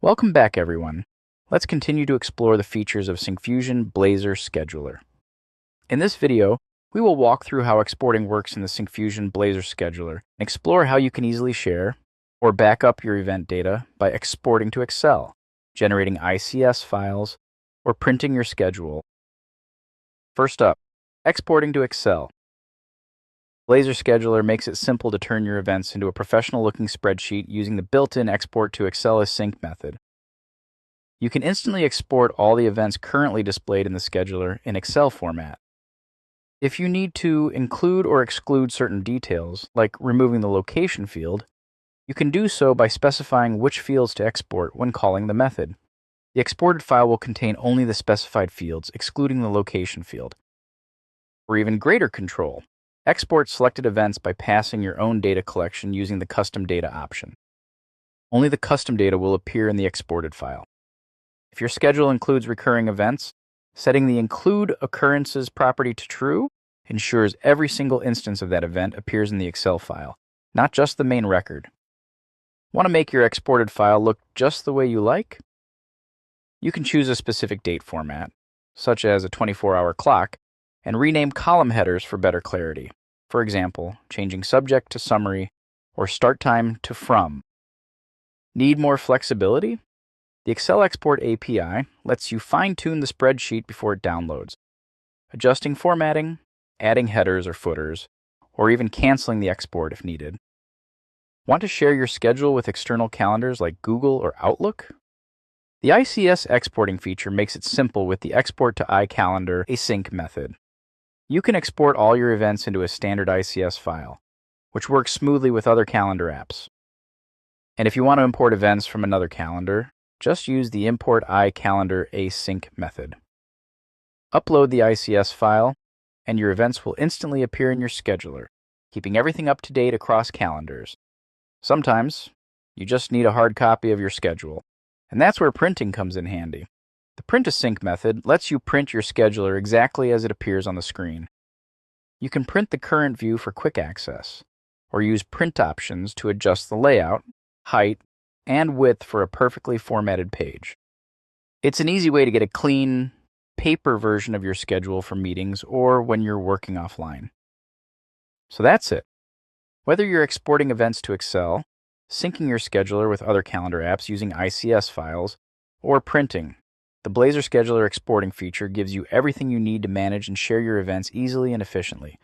Welcome back, everyone. Let's continue to explore the features of Syncfusion Blazor Scheduler. In this video, we will walk through how exporting works in the Syncfusion Blazor Scheduler and explore how you can easily share or back up your event data by exporting to Excel, generating ICS files, or printing your schedule. First up, exporting to Excel. Blazor Scheduler makes it simple to turn your events into a professional-looking spreadsheet using the built-in ExportToExcelAsync method. You can instantly export all the events currently displayed in the scheduler in Excel format. If you need to include or exclude certain details, like removing the location field, you can do so by specifying which fields to export when calling the method. The exported file will contain only the specified fields, excluding the location field. For even greater control, export selected events by passing your own data collection using the Custom Data option. Only the custom data will appear in the exported file. If your schedule includes recurring events, setting the Include Occurrences property to True ensures every single instance of that event appears in the Excel file, not just the main record. Want to make your exported file look just the way you like? You can choose a specific date format, such as a 24-hour clock, and rename column headers for better clarity. For example, changing subject to summary or start time to from. Need more flexibility? The Excel Export API lets you fine-tune the spreadsheet before it downloads, adjusting formatting, adding headers or footers, or even canceling the export if needed. Want to share your schedule with external calendars like Google or Outlook? The ICS exporting feature makes it simple with the ExportToICalendarAsync method. You can export all your events into a standard ICS file, which works smoothly with other calendar apps. And if you want to import events from another calendar, just use the ExportToICalendarAsync method. Upload the ICS file, and your events will instantly appear in your scheduler, keeping everything up to date across calendars. Sometimes, you just need a hard copy of your schedule, and that's where printing comes in handy. The PrintAsync method lets you print your scheduler exactly as it appears on the screen. You can print the current view for quick access, or use print options to adjust the layout, height, and width for a perfectly formatted page. It's an easy way to get a clean, paper version of your schedule for meetings or when you're working offline. So that's it. Whether you're exporting events to Excel, syncing your scheduler with other calendar apps using ICS files, or printing, the Blazor Scheduler exporting feature gives you everything you need to manage and share your events easily and efficiently.